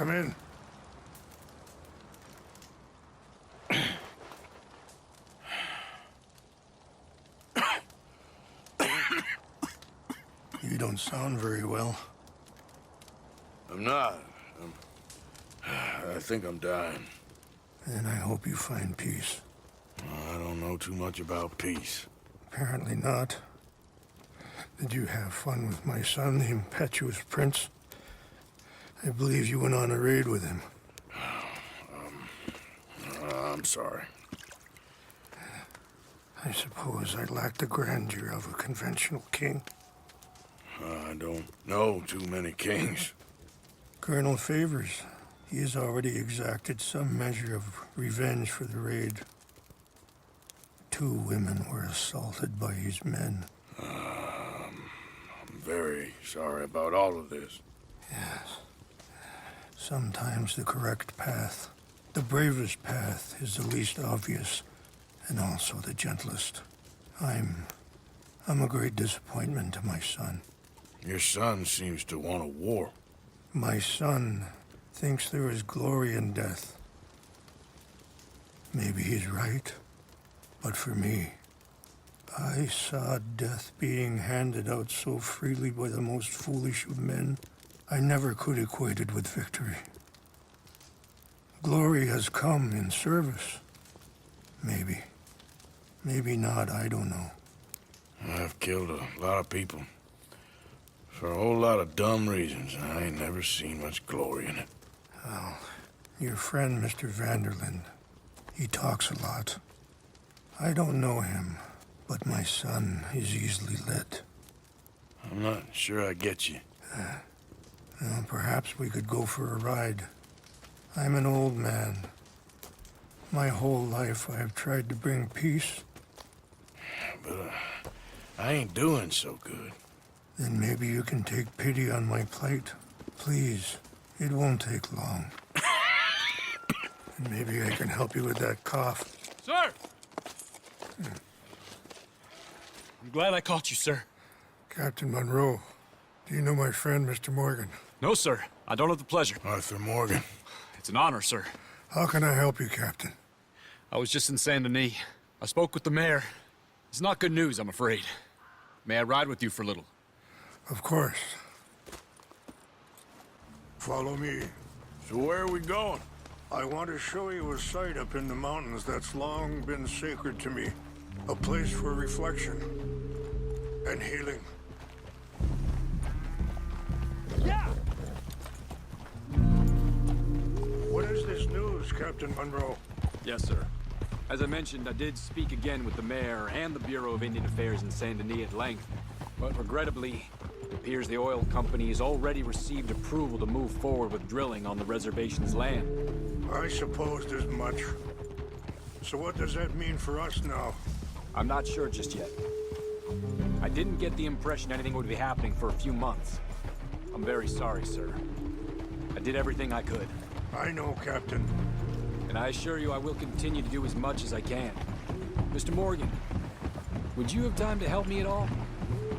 Come in. You don't sound very well. I'm not. I think I'm dying. And I hope you find peace. I don't know too much about peace. Apparently not. Did you have fun with my son, the impetuous prince? I believe you went on a raid with him. I'm sorry. I suppose I lack the grandeur of a conventional king. I don't know too many kings. Colonel Favors, he has already exacted some measure of revenge for the raid. 2 women were assaulted by his men. I'm very sorry about all of this. Yes. Sometimes the correct path, the bravest path, is the least obvious, and also the gentlest. I'm a great disappointment to my son. Your son seems to want a war. My son thinks there is glory in death. Maybe he's right, but for me, I saw death being handed out so freely by the most foolish of men, I never could equate it with victory. Glory has come in service. Maybe. Maybe not, I don't know. I've killed a lot of people. For a whole lot of dumb reasons, and I ain't never seen much glory in it. Well, your friend, Mr. Vanderlyn, he talks a lot. I don't know him, but my son is easily led. I'm not sure I get you. Well, perhaps we could go for a ride. I'm an old man. My whole life I have tried to bring peace. But I ain't doing so good. Then maybe you can take pity on my plight. Please, it won't take long. And maybe I can help you with that cough. Sir! I'm glad I caught you, sir. Captain Monroe, do you know my friend, Mr. Morgan? No, sir. I don't have the pleasure. Arthur Morgan. It's an honor, sir. How can I help you, Captain? I was just in Saint Denis. I spoke with the mayor. It's not good news, I'm afraid. May I ride with you for a little? Of course. Follow me. So where are we going? I want to show you a site up in the mountains that's long been sacred to me. A place for reflection and healing. Yeah! What is this news, Captain Monroe? Yes, sir. As I mentioned, I did speak again with the mayor and the Bureau of Indian Affairs in Saint Denis at length. But regrettably, it appears the oil company has already received approval to move forward with drilling on the reservation's land. I supposed as much. So what does that mean for us now? I'm not sure just yet. I didn't get the impression anything would be happening for a few months. I'm very sorry, sir. I did everything I could. I know, Captain. And I assure you I will continue to do as much as I can. Mr. Morgan, would you have time to help me at all?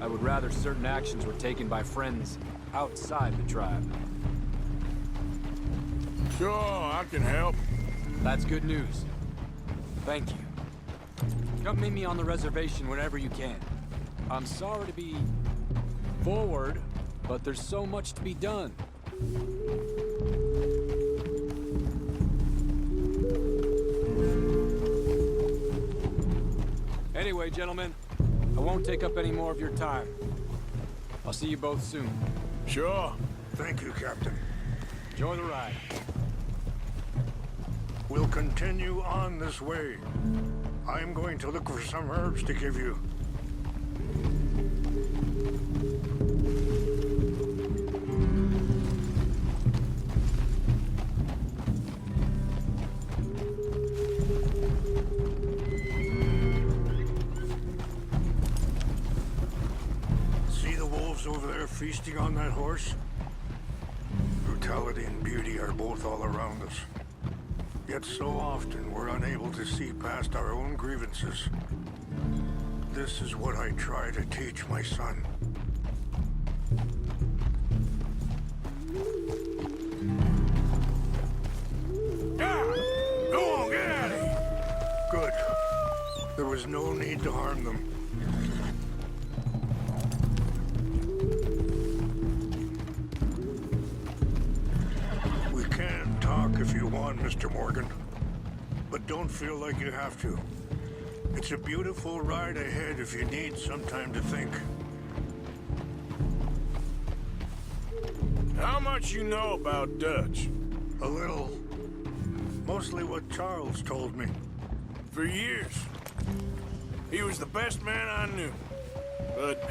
I would rather certain actions were taken by friends outside the tribe. Sure, I can help. That's good news. Thank you. Come meet me on the reservation whenever you can. I'm sorry to be forward, but there's so much to be done. Anyway, gentlemen, I won't take up any more of your time. I'll see you both soon. Sure. Thank you, Captain. Enjoy the ride. We'll continue on this way. I'm going to look for some herbs to give you. See the wolves over there feasting on that horse? Brutality and beauty are both all around us. Yet so often we're unable to see past our own grievances. This is what I try to teach my son. was no need to harm them. We can talk if you want, Mr. Morgan. But don't feel like you have to. It's a beautiful ride ahead if you need some time to think. How much you know about Dutch? A little. Mostly what Charles told me. For years. He was the best man I knew. But...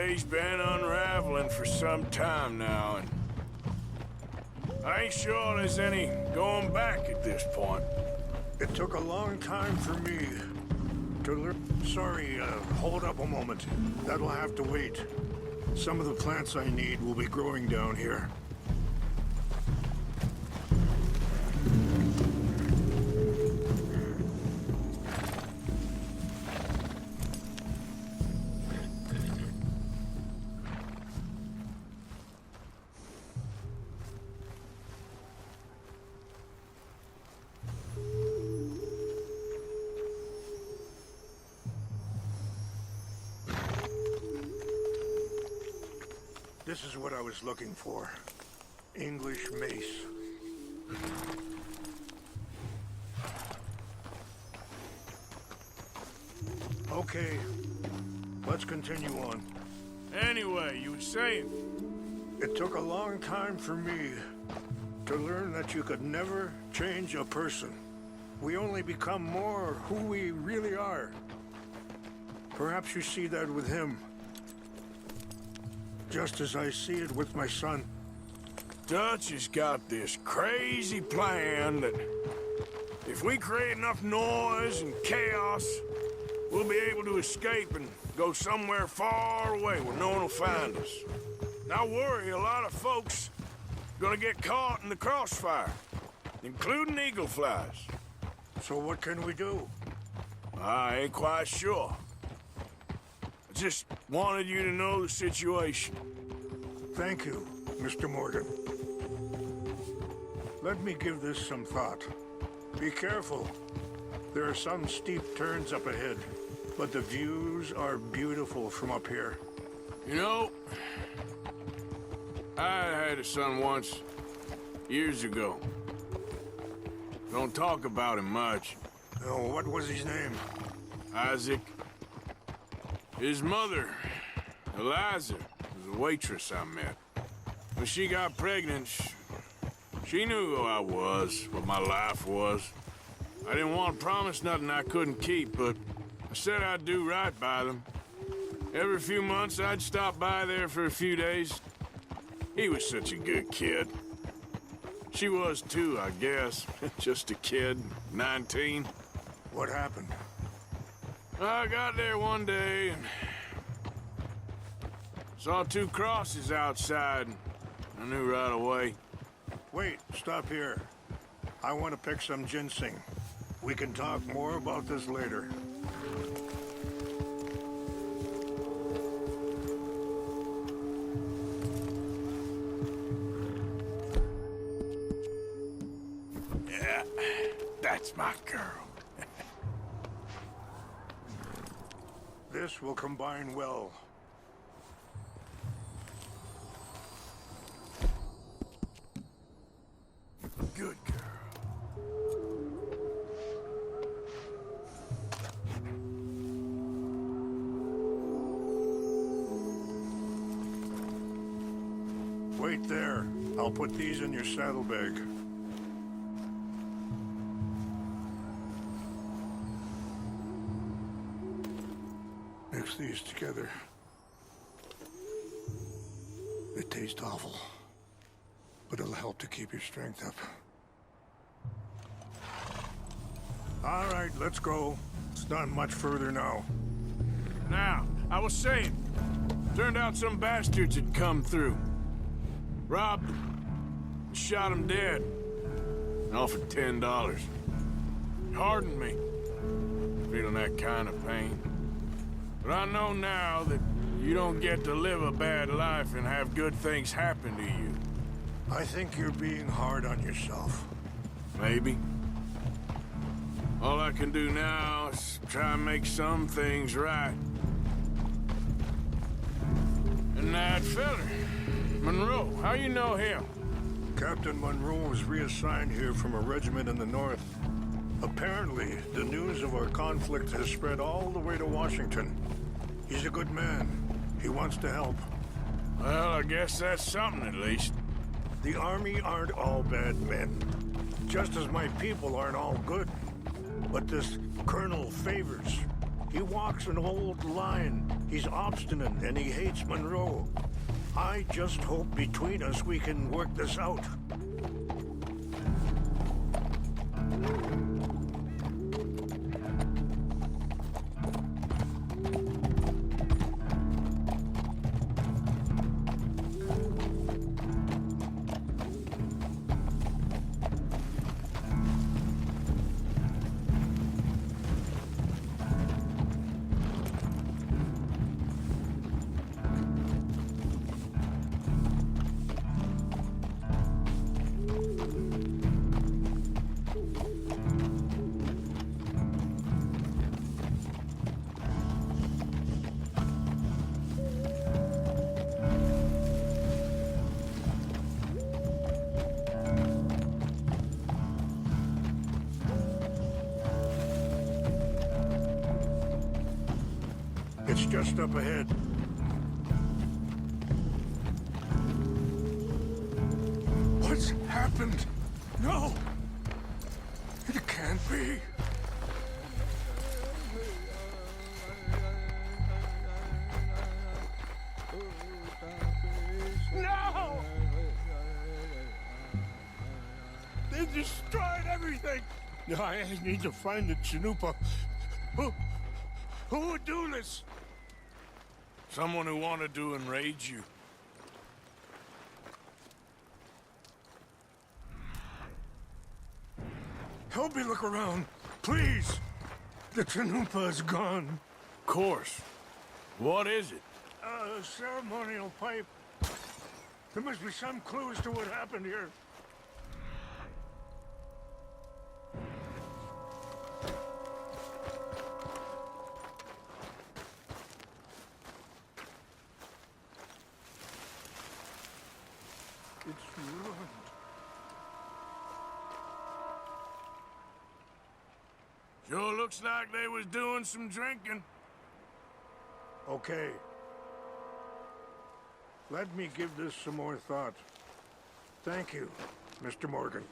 he's been unraveling for some time now, and... I ain't sure there's any going back at this point. It took a long time for me to learn. Sorry, hold up a moment. That'll have to wait. Some of the plants I need will be growing down here. This is what I was looking for. English mace. Okay, let's continue on. Anyway, you were saying... It took a long time for me to learn that you could never change a person. We only become more who we really are. Perhaps you see that with him. Just as I see it with my son. Dutch has got this crazy plan that if we create enough noise and chaos, we'll be able to escape and go somewhere far away where no one will find us. And I worry a lot of folks are gonna get caught in the crossfire, including eagle flies. So what can we do? I ain't quite sure. I just wanted you to know the situation. Thank you, Mr. Morgan. Let me give this some thought. Be careful. There are some steep turns up ahead, but the views are beautiful from up here. You know, I had a son once, years ago. Don't talk about him much. Oh, what was his name? Isaac. His mother, Eliza, was a waitress I met. When she got pregnant, she knew who I was, what my life was. I didn't want to promise nothing I couldn't keep, but I said I'd do right by them. Every few months, I'd stop by there for a few days. He was such a good kid. She was too, I guess. Just a kid, 19. What happened? I got there one day and saw two crosses outside. I knew right away. Wait, stop here. I want to pick some ginseng. We can talk more about this later. Yeah, that's my girl. This will combine well. Good girl. Wait there. I'll put these in your saddlebag. Mix these together. It tastes awful, but it'll help to keep your strength up. All right, let's go. It's not much further now. Now, I was saying, turned out some bastards had come through. Robbed them, shot them dead, and offered $10. Hardened me, feeling that kind of pain. But I know now that you don't get to live a bad life and have good things happen to you. I think you're being hard on yourself. Maybe. All I can do now is try and make some things right. And that feller, Monroe, how you know him? Captain Monroe was reassigned here from a regiment in the north. Apparently, the news of our conflict has spread all the way to Washington. He's a good man. He wants to help. Well, I guess that's something at least. The Army aren't all bad men. Just as my people aren't all good. But this Colonel Favors, he walks an old line. He's obstinate and he hates Monroe. I just hope between us we can work this out. It's just up ahead. What's happened? No! It can't be. No! They destroyed everything! I need to find the Chanupa. Who would do this? Someone who wanted to enrage you. Help me look around, please. The Chanupa is gone. Of course. What is it? A ceremonial pipe. There must be some clues to what happened here. It's ruined. Sure looks like they was doing some drinking. Okay. Let me give this some more thought. Thank you, Mr. Morgan.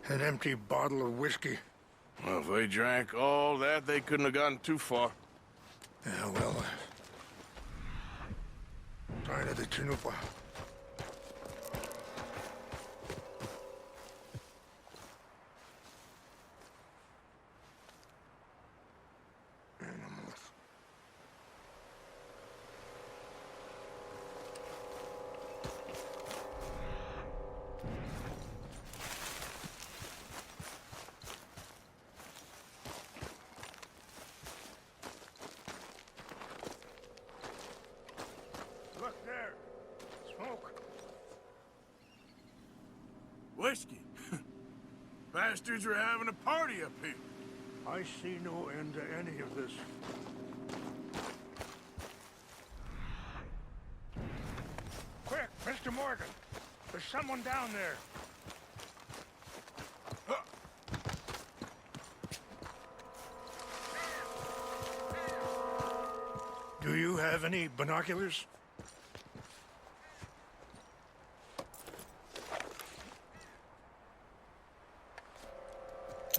An empty bottle of whiskey. Well, if they drank all that, they couldn't have gotten too far. Yeah, well, sign of the Chanupa. Animals. Look there. Smoke. Whiskey. Bastards are having a party up here. I see no end to any of this. Quick, Mr. Morgan. There's someone down there. Do you have any binoculars?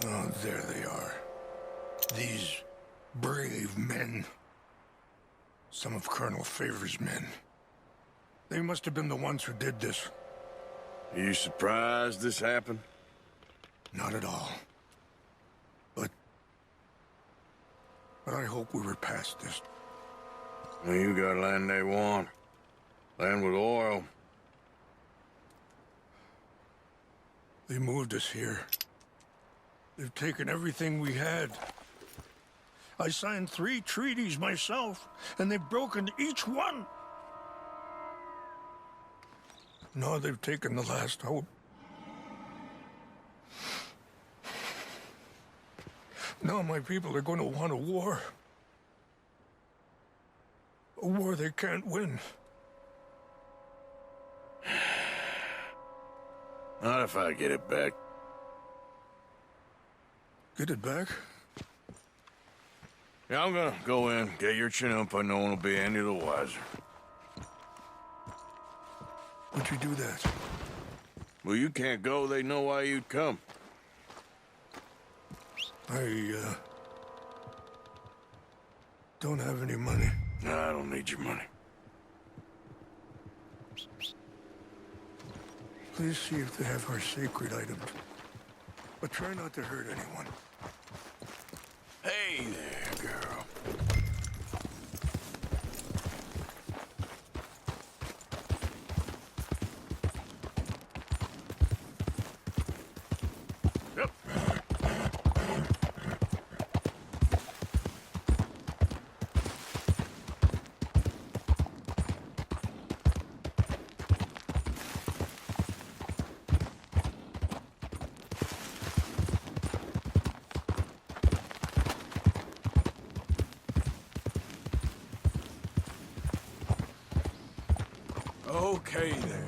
Oh, there they are. These brave men. Some of Colonel Favors' men. They must have been the ones who did this. Are you surprised this happened? Not at all. But I hope we were past this. Well, you got land they want. Land with oil. They moved us here. They've taken everything we had. I signed 3 treaties myself, and they've broken each one. Now they've taken the last hope. Now my people are going to want a war. A war they can't win. Not if I get it back. Get it back? Yeah, I'm gonna go in, get your Chinook, no one will be any the wiser. Would you do that? Well, you can't go, they know why you'd come. I, don't have any money. No, I don't need your money. Please see if they have our sacred items. But try not to hurt anyone. Hey there, girl. Yep. Okay there.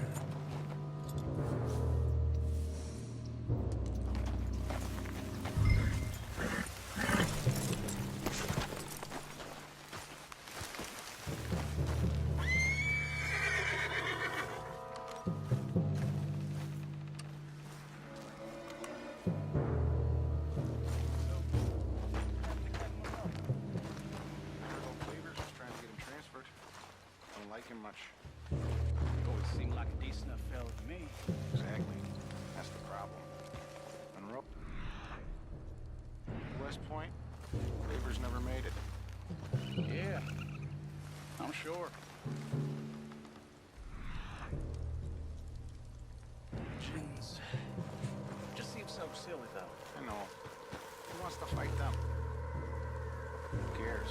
Point, Favors never made it. Yeah, I'm sure. Jeez. Just seems so silly, though. I know. Who wants to fight them? Who cares?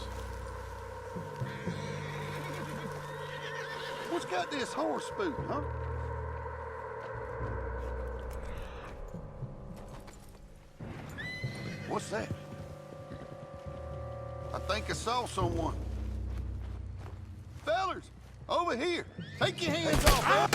What's got this horse spook, huh? What's that? I think I saw someone. Fellers, over here. Take your hands off, man.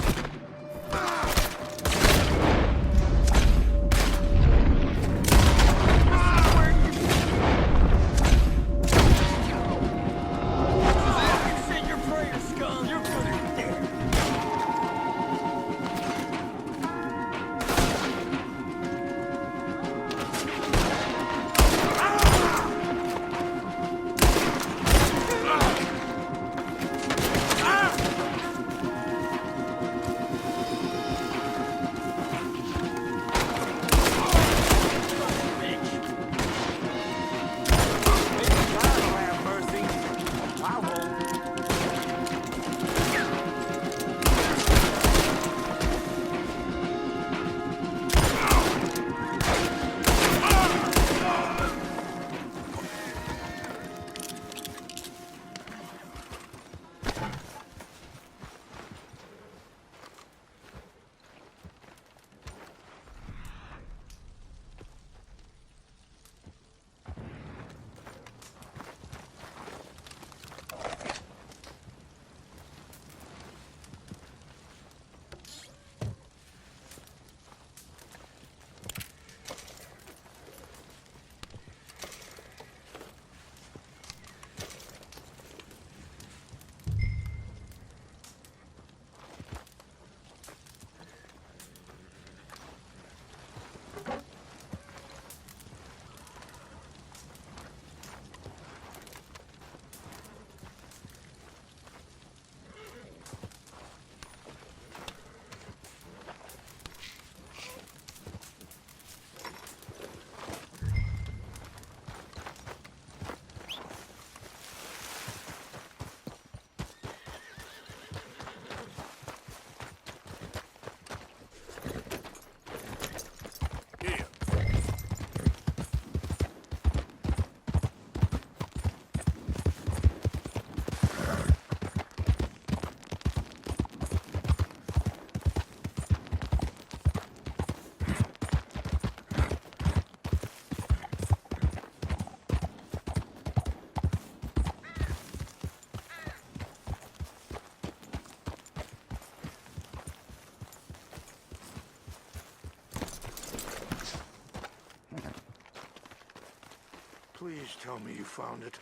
Please tell me you found it.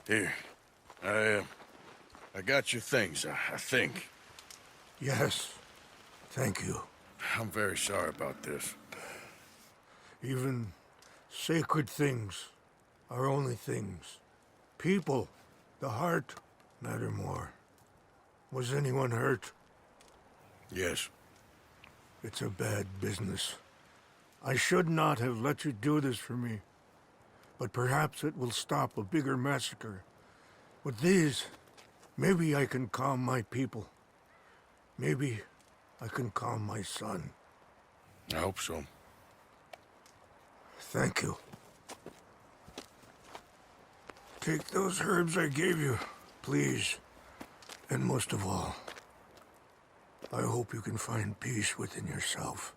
Here. I got your things, I think. Yes. Thank you. I'm very sorry about this. Even sacred things are only things. People, the heart, matter more. Was anyone hurt? Yes. It's a bad business. I should not have let you do this for me. But perhaps it will stop a bigger massacre. With these, maybe I can calm my people. Maybe I can calm my son. I hope so. Thank you. Take those herbs I gave you, please. And most of all, I hope you can find peace within yourself.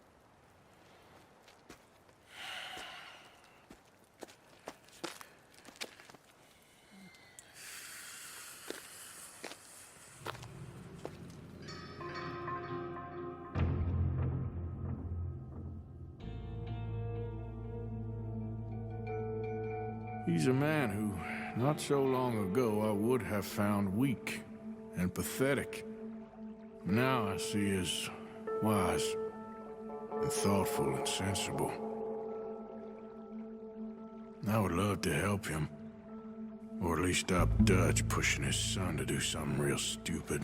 He's a man who, not so long ago, I would have found weak and pathetic. Now I see as wise and thoughtful and sensible. I would love to help him, or at least stop Dutch pushing his son to do something real stupid.